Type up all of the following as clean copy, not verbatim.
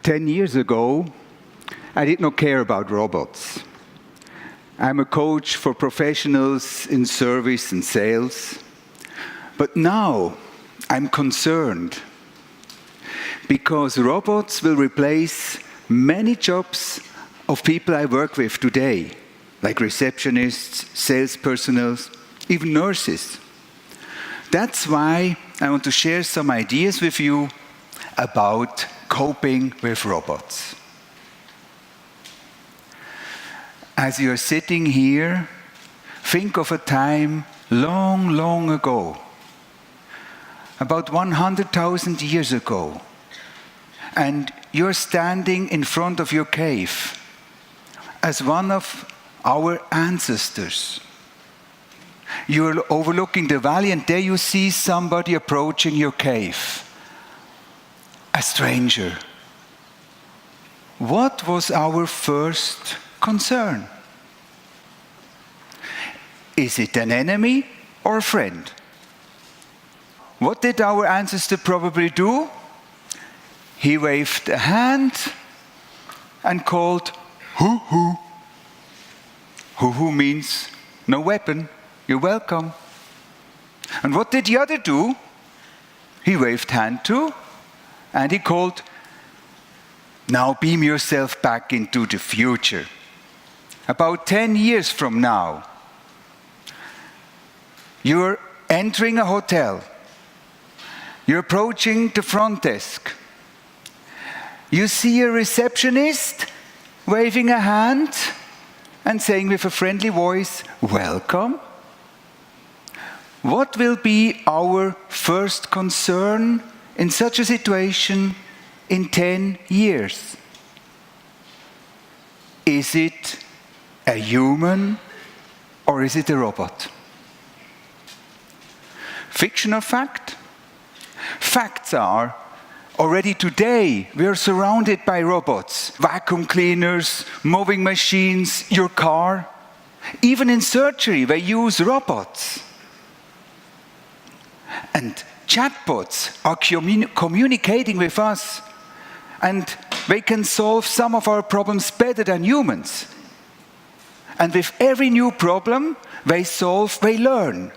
10 years ago, I did not care about robots. I'm a coach for professionals in service and sales. But now I'm concerned because robots will replace many jobs of people I work with today, like receptionists, sales personnel, even nurses. That's why I want to share some ideas with you about coping with robots. As you're sitting here, think of a time long, long ago, about 100,000 years ago, and you're standing in front of your cave as one of our ancestors. You're overlooking the valley, and there you see somebody approaching your cave. A stranger. What was our first concern? Is it an enemy or a friend? What did our ancestor probably do? He waved a hand and called, hoo-hoo. Hoo-hoo means no weapon, you're welcome. And what did the other do? He waved hand too, and he called, now beam yourself back into the future. About 10 years from now, you're entering a hotel. You're approaching the front desk. You see a receptionist waving a hand and saying with a friendly voice, welcome. What will be our first concern in such a situation in 10 years? Is it a human or is it a robot? Fiction or fact? Facts are, already today we are surrounded by robots, vacuum cleaners, mowing machines, your car. Even in surgery they use robots. And chatbots are communicating with us, and they can solve some of our problems better than humans. And with every new problem they solve, they learn.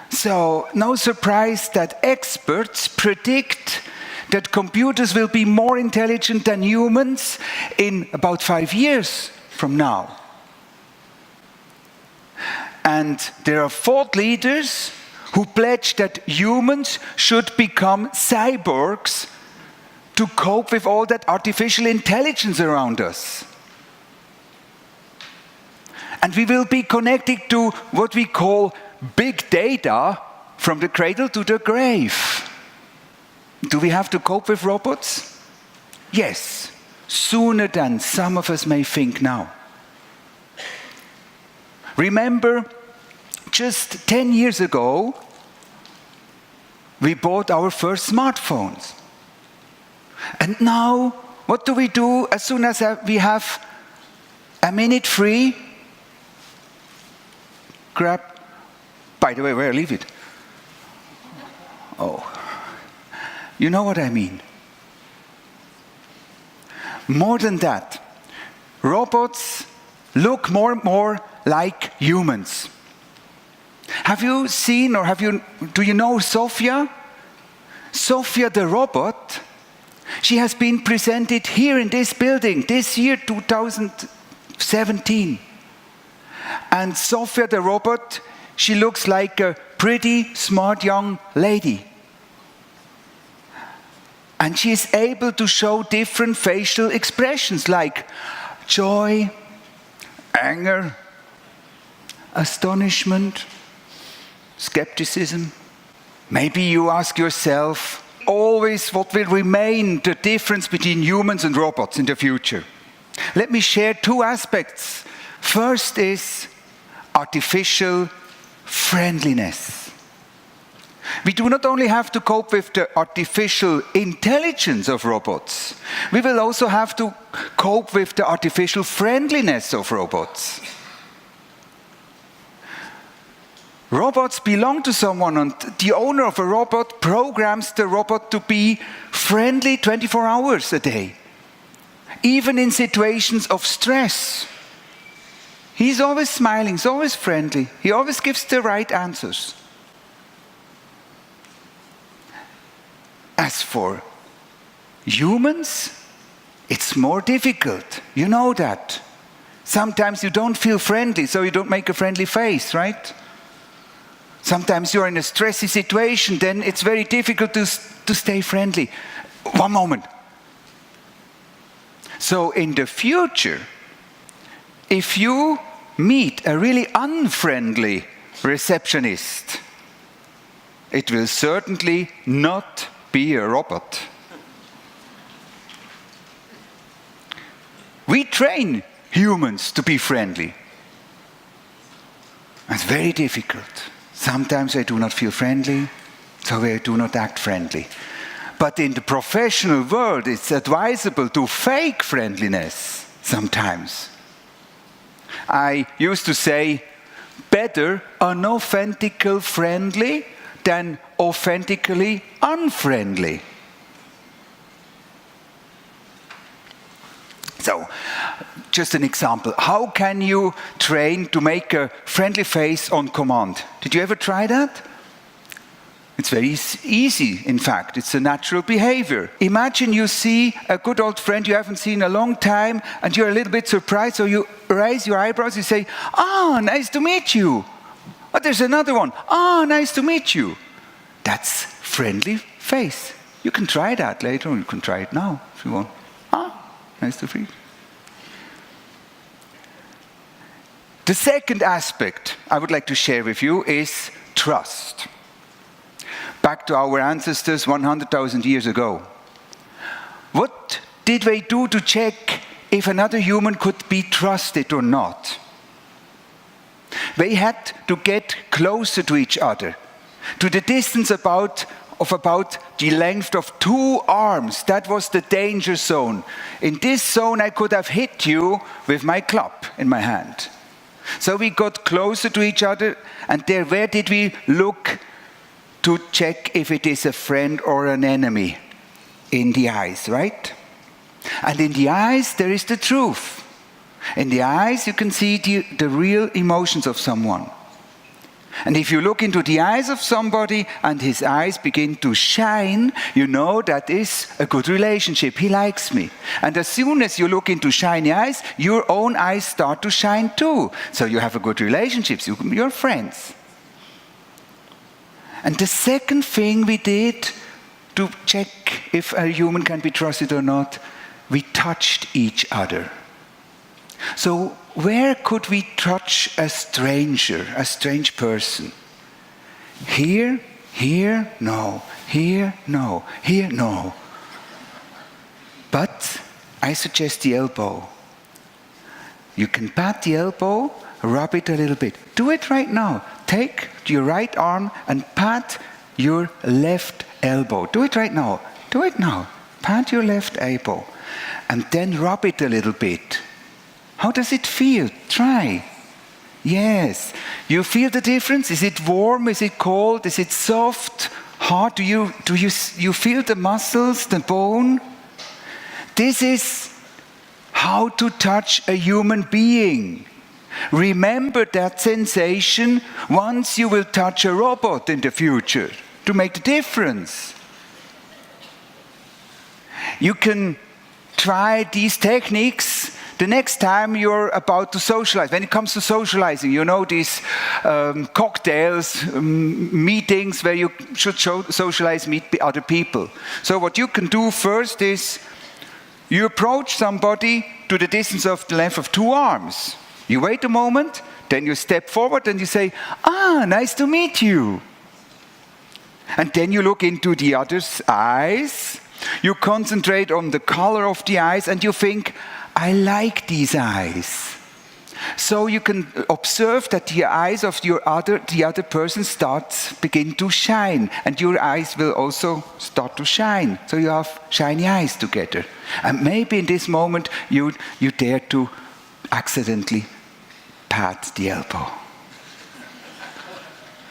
So, no surprise that experts predict that computers will be more intelligent than humans in about 5 years from now. And there are thought leaders who pledge that humans should become cyborgs to cope with all that artificial intelligence around us. And we will be connected to what we call big data from the cradle to the grave. Do we have to cope with robots? Yes, sooner than some of us may think now. Remember, just 10 years ago, we bought our first smartphones. And now, what do we do as soon as we have a minute free? Grab. By the way, where I leave it? Oh, you know what I mean. More than that, robots look more and more like humans. Have you seen or do you know Sophia? Sophia the robot, she has been presented here in this building this year, 2017. And Sophia the robot, she looks like a pretty smart young lady. And she is able to show different facial expressions like joy, anger, astonishment, skepticism. Maybe you ask yourself, always what will remain the difference between humans and robots in the future? Let me share two aspects. First is artificial friendliness. We do not only have to cope with the artificial intelligence of robots, we will also have to cope with the artificial friendliness of robots. Robots belong to someone, and the owner of a robot programs the robot to be friendly 24 hours a day, even in situations of stress. He's always smiling, he's always friendly, he always gives the right answers. As for humans, it's more difficult. You know that. Sometimes you don't feel friendly, so you don't make a friendly face, right? Sometimes you're in a stressy situation, then it's very difficult to stay friendly. One moment. So in the future, if you meet a really unfriendly receptionist, it will certainly not be a robot. We train humans to be friendly. It's very difficult. Sometimes I do not feel friendly, so I do not act friendly. But in the professional world, it's advisable to fake friendliness sometimes. I used to say, better unauthentically friendly than authentically unfriendly. So, just an example. How can you train to make a friendly face on command? Did you ever try that? It's very easy, in fact. It's a natural behavior. Imagine you see a good old friend you haven't seen in a long time, and you're a little bit surprised, so you raise your eyebrows, you say, "Ah, nice to meet you." Oh, there's another one. "Ah, nice to meet you." That's friendly face. You can try that later, or you can try it now if you want. "Ah, nice to meet you." The second aspect I would like to share with you is trust. Back to our ancestors 100,000 years ago. What did they do to check if another human could be trusted or not? They had to get closer to each other, to the distance of about the length of 2 arms. That was the danger zone. In this zone I could have hit you with my club in my hand. So we got closer to each other, and there, where did we look to check if it is a friend or an enemy? In the eyes, right? And in the eyes, there is the truth. In the eyes, you can see the real emotions of someone. And if you look into the eyes of somebody and his eyes begin to shine, you know that is a good relationship. He likes me. And as soon as you look into shiny eyes, your own eyes start to shine too. So you have a good relationship. You're friends. And the second thing we did to check if a human can be trusted or not, we touched each other. So where could we touch a stranger, a strange person? Here, here, no. Here, no. Here, no. But I suggest the elbow. You can pat the elbow, rub it a little bit. Do it right now. Take your right arm and pat your left elbow. Do it right now. Do it now. Pat your left elbow. And then rub it a little bit. How does it feel? Try. Yes. You feel the difference? Is it warm? Is it cold? Is it soft? Hard? Do you feel the muscles, the bone? This is how to touch a human being. Remember that sensation once you will touch a robot in the future to make the difference. You can try these techniques the next time you're about to socialize. When it comes to socializing, you know, these cocktails, meetings where you should socialize, meet other people. So what you can do first is you approach somebody to the distance of the length of 2 arms. You wait a moment, then you step forward and you say, "Ah, nice to meet you." And then you look into the other's eyes. You concentrate on the color of the eyes and you think, "I like these eyes." So you can observe that the eyes of the other person begin to shine, and your eyes will also start to shine. So you have shiny eyes together. And maybe in this moment you dare to accidentally pat the elbow.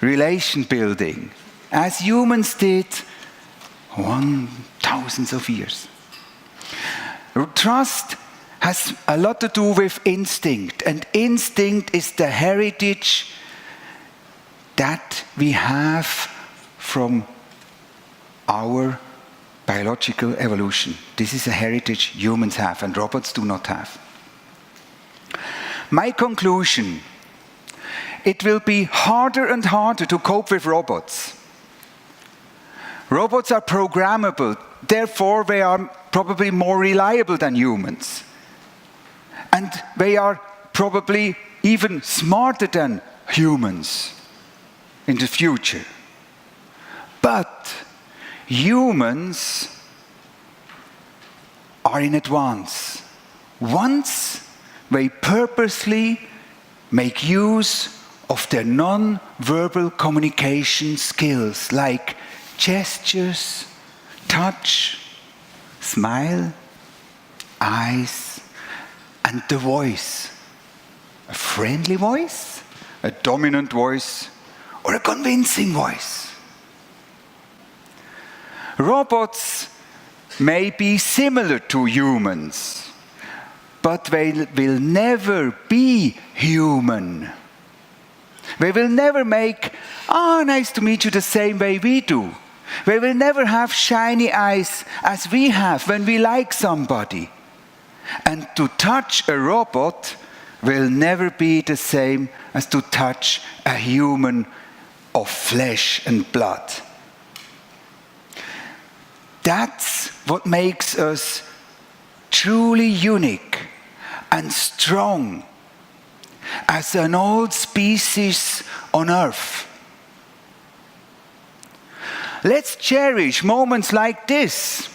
relation building, as humans did thousands of years. Trust has a lot to do with instinct, and instinct is the heritage that we have from our biological evolution. This is a heritage humans have and robots do not have. My conclusion: it will be harder and harder to cope with robots. Robots are programmable, therefore they are probably more reliable than humans. And they are probably even smarter than humans in the future. But humans are in advance. Once they purposely make use of their non-verbal communication skills, like gestures, touch, smile, eyes, and the voice. A friendly voice, a dominant voice, or a convincing voice. Robots may be similar to humans, but they will never be human. They will never make, nice to meet you, the same way we do. They will never have shiny eyes as we have when we like somebody. And to touch a robot will never be the same as to touch a human of flesh and blood. That's what makes us truly unique and strong as an old species on Earth. Let's cherish moments like this.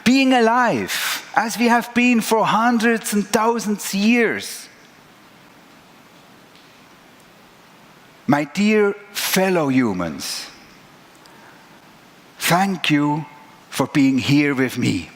Being alive, as we have been for hundreds and thousands of years. My dear fellow humans, thank you for being here with me.